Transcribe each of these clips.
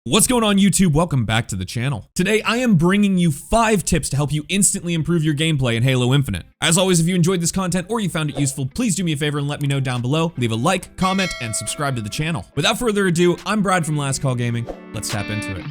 What's going on YouTube? Welcome back to the channel. Today I am bringing you 5 tips to help you instantly improve your gameplay in Halo Infinite. As always, if you enjoyed this content or you found it useful, please do me a favor and let me know down below. Leave a like, comment, and subscribe to the channel. Without further ado, I'm Brad from Last Call Gaming. Let's tap into it.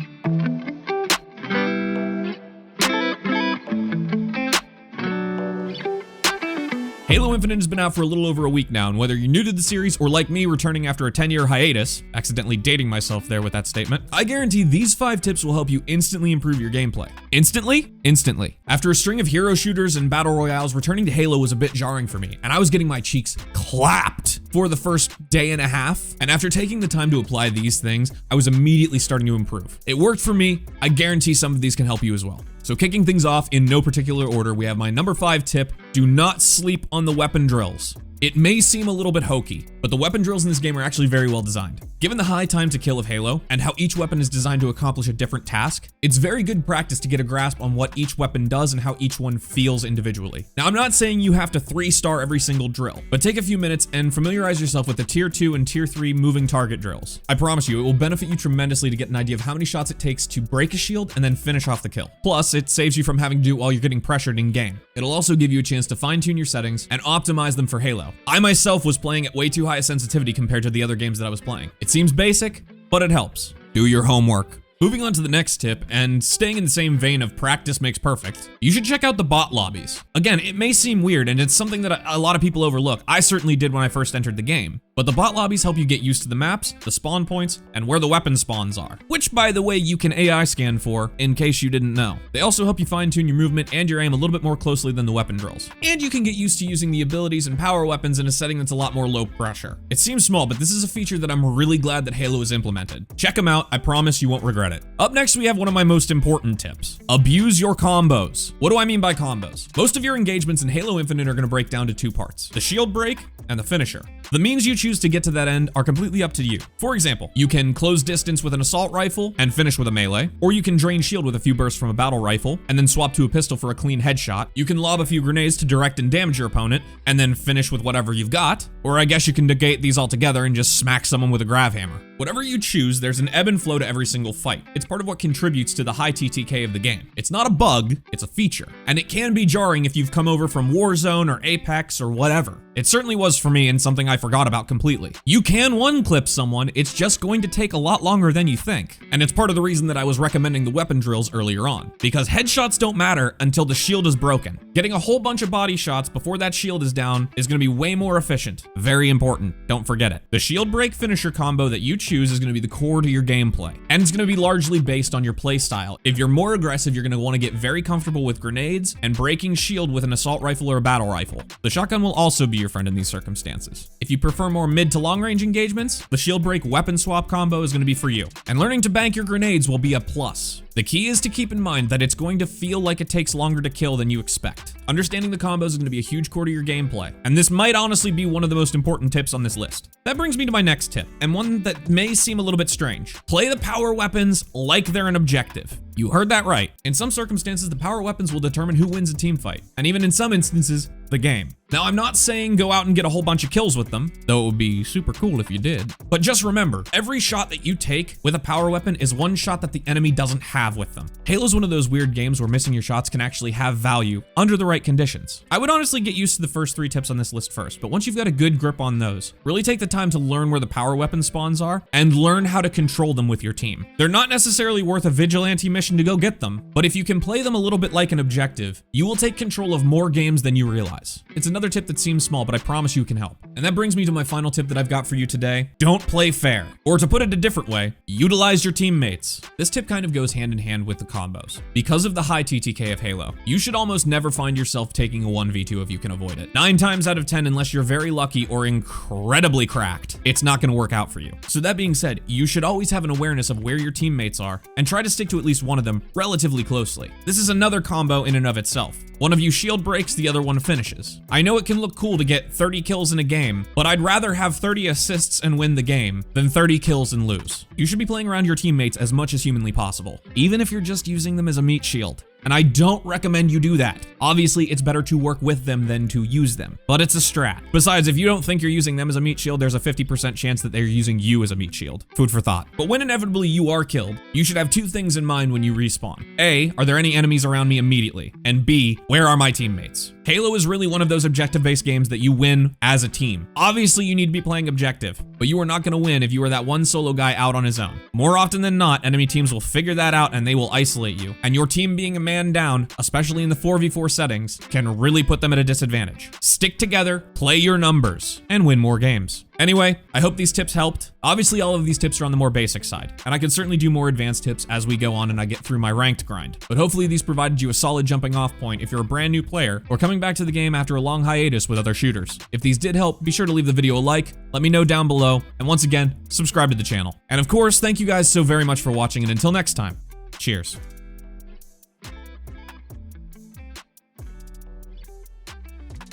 Halo Infinite has been out for a little over a week now, and whether you're new to the series or like me returning after a 10-year hiatus, accidentally dating myself there with that statement, I guarantee these 5 tips will help you instantly improve your gameplay. Instantly? Instantly. After a string of hero shooters and battle royales, returning to Halo was a bit jarring for me, and I was getting my cheeks clapped for the first day and a half, and after taking the time to apply these things, I was immediately starting to improve. It worked for me. I guarantee some of these can help you as well. So kicking things off in no particular order, we have my number 5 tip: do not sleep on the weapon drills. It may seem a little bit hokey, but the weapon drills in this game are actually very well designed. Given the high time to kill of Halo, and how each weapon is designed to accomplish a different task, it's very good practice to get a grasp on what each weapon does and how each one feels individually. Now, I'm not saying you have to 3-star every single drill, but take a few minutes and familiarize yourself with the Tier 2 and Tier 3 moving target drills. I promise you, it will benefit you tremendously to get an idea of how many shots it takes to break a shield and then finish off the kill. Plus, it saves you from having to do it while you're getting pressured in game. It'll also give you a chance to fine-tune your settings and optimize them for Halo. I myself was playing at way too high a sensitivity compared to the other games that I was playing. It seems basic, but it helps. Do your homework. Moving on to the next tip, and staying in the same vein of practice makes perfect, you should check out the bot lobbies. Again, it may seem weird, and it's something that a lot of people overlook. I certainly did when I first entered the game. But the bot lobbies help you get used to the maps, the spawn points, and where the weapon spawns are, which, by the way, you can AI scan for, in case you didn't know. They also help you fine-tune your movement and your aim a little bit more closely than the weapon drills. And you can get used to using the abilities and power weapons in a setting that's a lot more low pressure. It seems small, but this is a feature that I'm really glad that Halo has implemented. Check them out, I promise you won't regret it. Up next, we have one of my most important tips: abuse your combos. What do I mean by combos? Most of your engagements in Halo Infinite are going to break down to 2 parts: the shield break and the finisher. The means you choose to get to that end are completely up to you. For example, you can close distance with an assault rifle and finish with a melee, or you can drain shield with a few bursts from a battle rifle and then swap to a pistol for a clean headshot. You can lob a few grenades to direct and damage your opponent and then finish with whatever you've got, or I guess you can negate these all together and just smack someone with a grav hammer. Whatever you choose, there's an ebb and flow to every single fight. It's part of what contributes to the high TTK of the game. It's not a bug, it's a feature. And it can be jarring if you've come over from Warzone or Apex or whatever. It certainly was for me, and something I forgot about completely. You can one-clip someone, it's just going to take a lot longer than you think. And it's part of the reason that I was recommending the weapon drills earlier on, because headshots don't matter until the shield is broken. Getting a whole bunch of body shots before that shield is down is gonna be way more efficient. Very important, don't forget it. The shield break finisher combo that you choose is gonna be the core to your gameplay, and it's gonna be largely based on your playstyle. If you're more aggressive, you're gonna wanna get very comfortable with grenades and breaking shield with an assault rifle or a battle rifle. The shotgun will also be your friend in these circumstances. If you prefer more mid to long range engagements, the shield break weapon swap combo is gonna be for you. And learning to bank your grenades will be a plus. The key is to keep in mind that it's going to feel like it takes longer to kill than you expect. Understanding the combos is going to be a huge core to your gameplay, and this might honestly be one of the most important tips on this list. That brings me to my next tip, and one that may seem a little bit strange. Play the power weapons like they're an objective. You heard that right. In some circumstances, the power weapons will determine who wins a team fight, and even in some instances, the game. Now, I'm not saying go out and get a whole bunch of kills with them, though it would be super cool if you did. But just remember, every shot that you take with a power weapon is one shot that the enemy doesn't have with them. Halo's one of those weird games where missing your shots can actually have value under the right conditions. I would honestly get used to the first 3 tips on this list first, but once you've got a good grip on those, really take the time to learn where the power weapon spawns are and learn how to control them with your team. They're not necessarily worth a vigilante mission to go get them, but if you can play them a little bit like an objective, you will take control of more games than you realize. It's another tip that seems small, but I promise you it can help. And that brings me to my final tip that I've got for you today: don't play fair. Or to put it a different way, utilize your teammates. This tip kind of goes hand in hand with the combos. Because of the high TTK of Halo, you should almost never find yourself taking a 1v2 if you can avoid it. 9 times out of 10, unless you're very lucky or incredibly cracked, it's not gonna work out for you. So that being said, you should always have an awareness of where your teammates are and try to stick to at least one of them relatively closely. This is another combo in and of itself. One of you shield breaks, the other one finishes. I know it can look cool to get 30 kills in a game, but I'd rather have 30 assists and win the game than 30 kills and lose. You should be playing around your teammates as much as humanly possible, even if you're just using them as a meat shield. and I don't recommend you do that. Obviously, it's better to work with them than to use them, but it's a strat. Besides, if you don't think you're using them as a meat shield, there's a 50% chance that they're using you as a meat shield. Food for thought. But when inevitably you are killed, you should have two things in mind when you respawn. A, are there any enemies around me immediately? And B, where are my teammates? Halo is really one of those objective-based games that you win as a team. Obviously, you need to be playing objective, but you are not gonna win if you are that one solo guy out on his own. More often than not, enemy teams will figure that out and they will isolate you. And your team being a man down, especially in the 4v4 settings, can really put them at a disadvantage. Stick together, play your numbers, and win more games. Anyway, I hope these tips helped. Obviously, all of these tips are on the more basic side, and I can certainly do more advanced tips as we go on and I get through my ranked grind. But hopefully these provided you a solid jumping off point if you're a brand new player or coming back to the game after a long hiatus with other shooters. If these did help, be sure to leave the video a like, let me know down below, and once again, subscribe to the channel. And of course, thank you guys so very much for watching, and until next time, cheers.